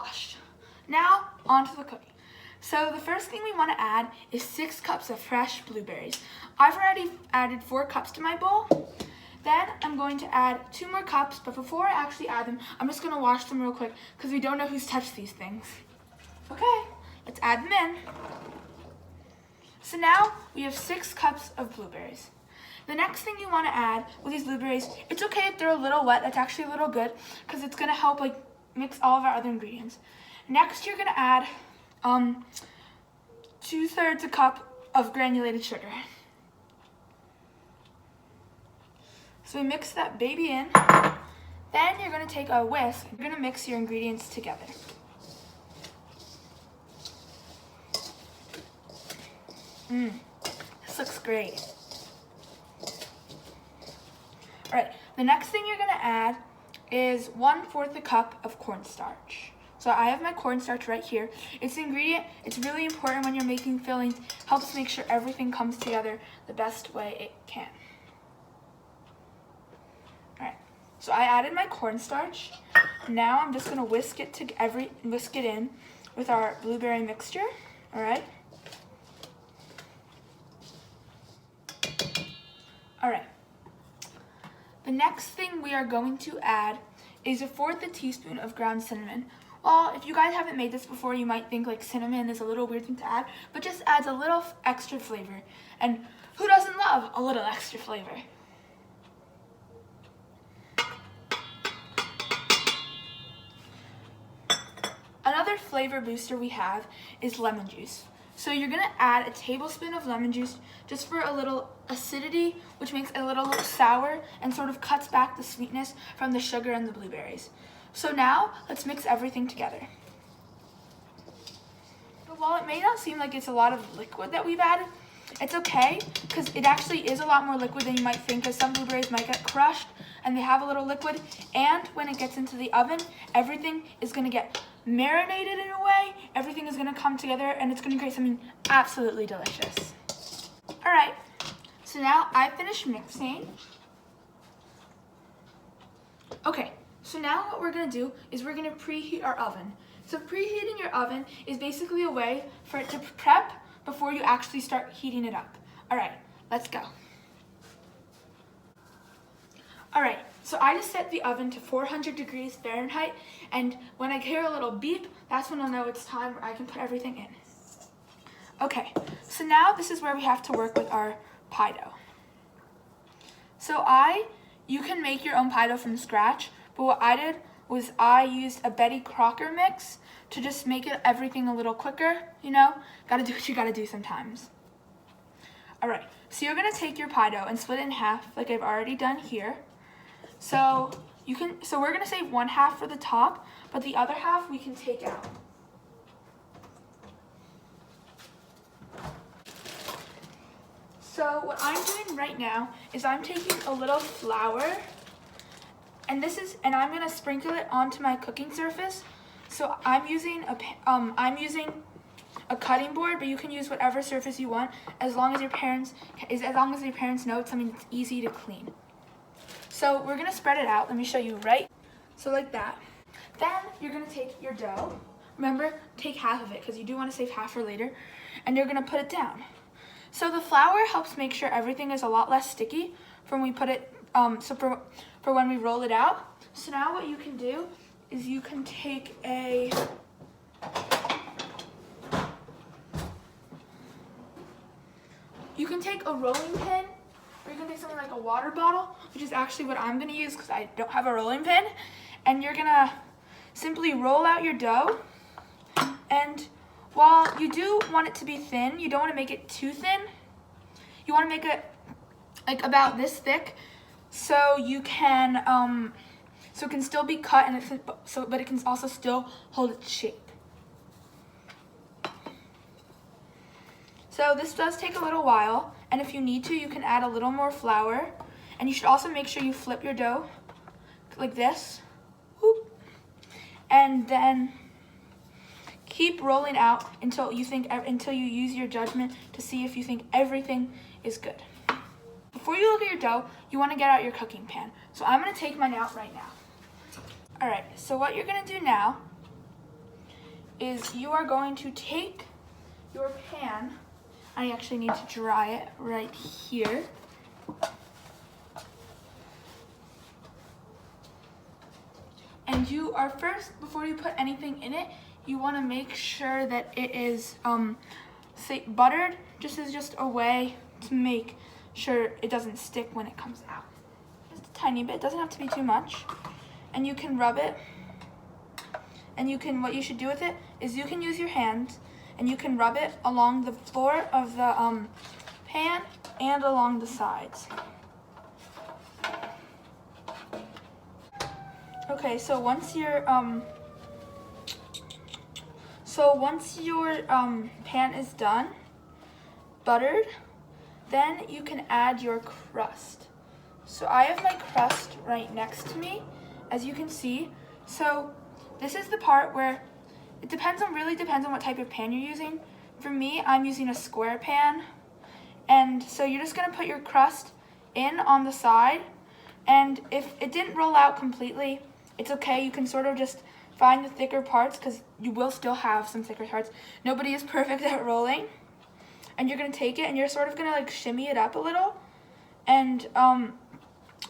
washed. Now, on to the cooking. So the first thing we want to add is 6 cups of fresh blueberries. I've already added 4 cups to my bowl. Then I'm going to add 2 more cups, but before I actually add them, I'm just going to wash them real quick because we don't know who's touched these things. Okay, let's add them in. So now we have 6 cups of blueberries. The next thing you want to add with these blueberries, it's okay if they're a little wet, that's actually a little good because it's going to help like mix all of our other ingredients. Next you're going to add 2/3 a cup of granulated sugar. So we mix that baby in. Then you're going to take a whisk. You're going to mix your ingredients together. This looks great. All right, the next thing you're going to add is 1/4 a cup of cornstarch. So I have my cornstarch right here. It's an ingredient. It's really important when you're making fillings. Helps make sure everything comes together the best way it can. All right, so I added my cornstarch. Now I'm just going to whisk it in with our blueberry mixture. All right. All right. The next thing we are going to add is 1/4 teaspoon of ground cinnamon. Well, if you guys haven't made this before, you might think like cinnamon is a little weird thing to add, but just adds a little extra flavor. And who doesn't love a little extra flavor? Another flavor booster we have is lemon juice. So you're gonna add a tablespoon of lemon juice just for a little acidity, which makes it a little sour and sort of cuts back the sweetness from the sugar and the blueberries. So now let's mix everything together. But while it may not seem like it's a lot of liquid that we've added, it's okay because it actually is a lot more liquid than you might think, because some blueberries might get crushed and they have a little liquid, and when it gets into the oven, everything is gonna get marinated in a way, everything is gonna come together and it's gonna create something absolutely delicious. All right, so now I finished mixing. Okay, so now what we're gonna do is we're gonna preheat our oven. So preheating your oven is basically a way for it to prep before you actually start heating it up. All right, let's go. All right, so I just set the oven to 400 degrees Fahrenheit, and when I hear a little beep, that's when I'll know it's time where I can put everything in. Okay, so now this is where we have to work with our pie dough. So you can make your own pie dough from scratch, but what I did was I used a Betty Crocker mix to just make everything a little quicker, you know? Gotta do what you gotta do sometimes. All right, so you're gonna take your pie dough and split it in half like I've already done here. So we're gonna save 1/2 for the top, but the other half we can take out. So what I'm doing right now is I'm taking a little flour, and I'm gonna sprinkle it onto my cooking surface. So I'm using a cutting board, but you can use whatever surface you want as long as your parents know it's something that's easy to clean. So we're gonna spread it out. Let me show you so like that. Then you're gonna take your dough. Remember, take half of it because you do want to save half for later, and you're gonna put it down. So the flour helps make sure everything is a lot less sticky from when we put it, for when we roll it out. So now what you can do is you can take a rolling pin, or you can take something like a water bottle, which is actually what I'm gonna use because I don't have a rolling pin, and you're gonna simply roll out your dough. And while you do want it to be thin, you don't want to make it too thin. You want to make it like about this thick, so you can so it can still be cut, and but it can also still hold its shape. So this does take a little while, and if you need to, you can add a little more flour, and you should also make sure you flip your dough like this. Whoop. And then keep rolling out until you use your judgment to see if you think everything is good. Before you look at your dough, you want to get out your cooking pan. So I'm going to take mine out right now. All right, so what you're going to do now is you are going to take your pan. I actually need to dry it right here. And you are first, before you put anything in it, you want to make sure that it is buttered, just a way to make sure it doesn't stick when it comes out. Just a tiny bit, doesn't have to be too much. And you can rub it, and what you should do with it is you can use your hands, and you can rub it along the floor of the pan and along the sides. Okay, so once your pan is done, buttered, then you can add your crust. So I have my crust right next to me, as you can see. So this is the part where it really depends on what type of pan you're using. For me, I'm using a square pan. And so you're just gonna put your crust in on the side. And if it didn't roll out completely, it's okay. You can sort of just find the thicker parts, because you will still have some thicker parts. Nobody is perfect at rolling. And you're gonna take it and you're sort of gonna like shimmy it up a little. And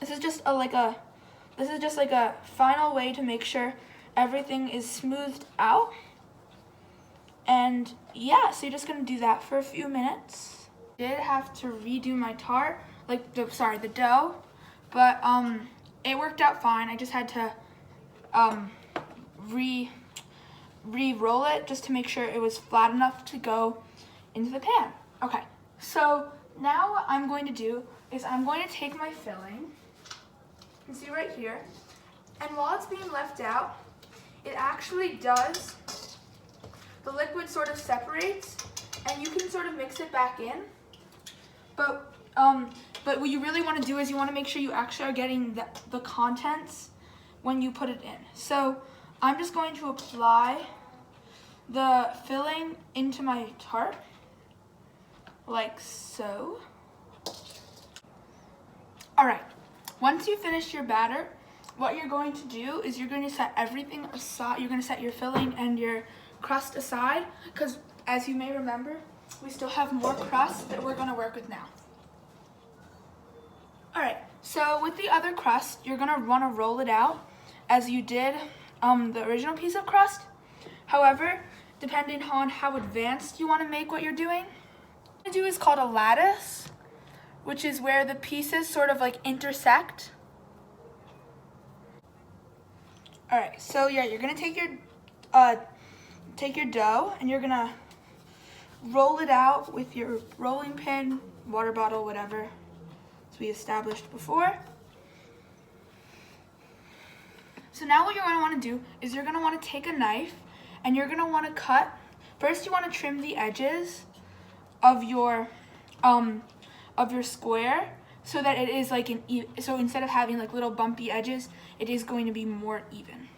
this is just like a final way to make sure everything is smoothed out. And yeah, so you're just gonna do that for a few minutes. I did have to redo my tart, the dough, but it worked out fine. I just had to re-roll it just to make sure it was flat enough to go into the pan. Okay, so now what I'm going to do is I'm going to take my filling, you can see right here, and while it's being left out, it actually does, the liquid sort of separates, and you can sort of mix it back in, but what you really want to do is you want to make sure you actually are getting the contents when you put it in. So I'm just going to apply the filling into my tart, like so. All right, once you finish your batter, what you're going to do is you're going to set everything aside. You're going to set your filling and your crust aside, because as you may remember, we still have more crust that we're going to work with now. All right, so with the other crust, you're going to want to roll it out as you did the original piece of crust. However, depending on how advanced you want to make what you're doing, what you do is called a lattice, which is where the pieces sort of like intersect. All right, so yeah, you're gonna take your dough and you're gonna roll it out with your rolling pin, water bottle, whatever, as we established before. So now what you're going to want to do is you're going to want to take a knife and you're going to want to cut. First you want to trim the edges of your square so that it is like so instead of having like little bumpy edges, it is going to be more even.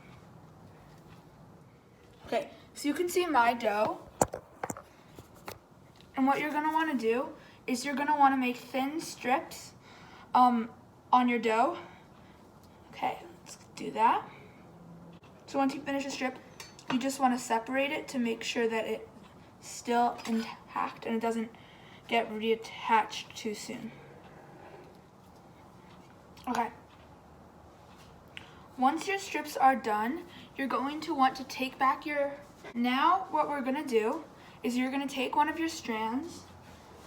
Okay, so you can see my dough. And what you're going to want to do is you're going to want to make thin strips on your dough. Okay, let's do that. So once you finish a strip, you just want to separate it to make sure that it's still intact and it doesn't get reattached too soon. Okay. Once your strips are done, you're going to want to take back now what we're going to do is you're going to take one of your strands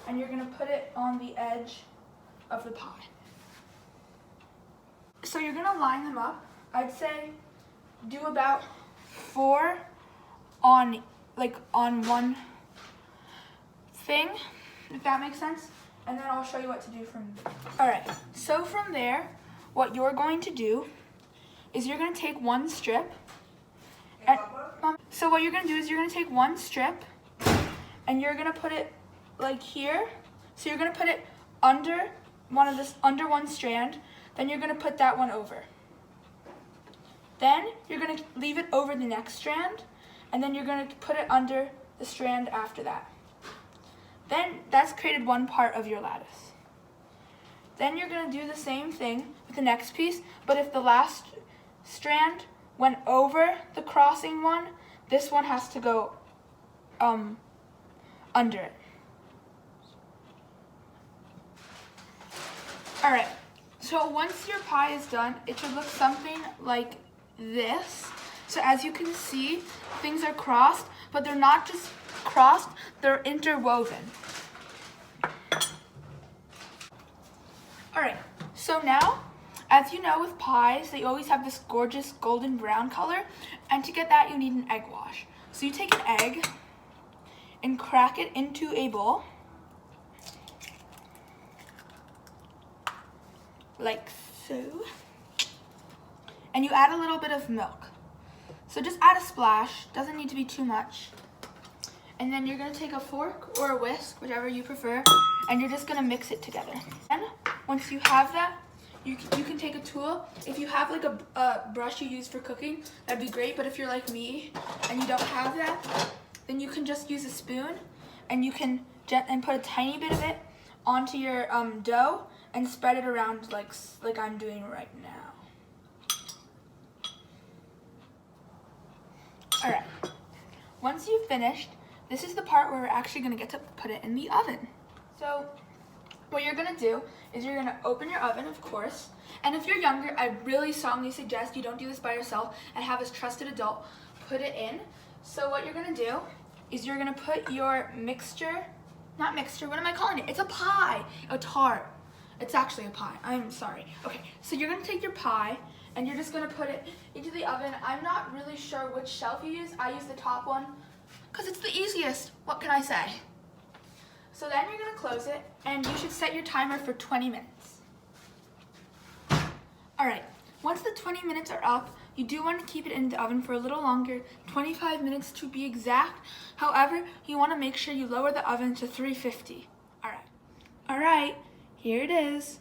and you're going to put it on the edge of the pie. So you're going to line them up. I'd say do about 4 on one thing, if that makes sense, and then I'll show you what to do from there. All right, so from there, what you're going to do is you're going to take one strip. So what you're going to do is you're going to take one strip and you're going to put it like here. So you're going to put it under one strand, then you're going to put that one over. Then you're going to leave it over the next strand, and then you're going to put it under the strand after that. Then that's created one part of your lattice. Then you're going to do the same thing with the next piece, but if the last strand went over the crossing one, this one has to go under it. All right, so once your pie is done, it should look something like this. So as you can see, things are crossed, but they're not just crossed, they're interwoven. All right, so now, as you know with pies, they always have this gorgeous golden brown color, and to get that you need an egg wash. So you take an egg and crack it into a bowl, like so, and you add a little bit of milk. So just add a splash, doesn't need to be too much. And then you're gonna take a fork or a whisk, whichever you prefer, and you're just gonna mix it together. And once you have that, you can take a tool. If you have like a brush you use for cooking, that'd be great, but if you're like me and you don't have that, then you can just use a spoon, and you can put a tiny bit of it onto your dough and spread it around like I'm doing right now. All right, once you've finished, this is the part where we're actually gonna get to put it in the oven. So what you're gonna do is you're gonna open your oven, of course, and if you're younger, I really strongly suggest you don't do this by yourself and have a trusted adult put it in. So what you're gonna do is you're gonna put your mixture, not mixture, what am I calling it? It's a pie, a tart. It's actually a pie, I'm sorry. Okay, so you're gonna take your pie and you're just gonna put it into the oven. I'm not really sure which shelf you use. I use the top one because it's the easiest. What can I say? So then you're gonna close it, and you should set your timer for 20 minutes. All right, once the 20 minutes are up, you do want to keep it in the oven for a little longer, 25 minutes to be exact. However, you wanna make sure you lower the oven to 350. All right, here it is.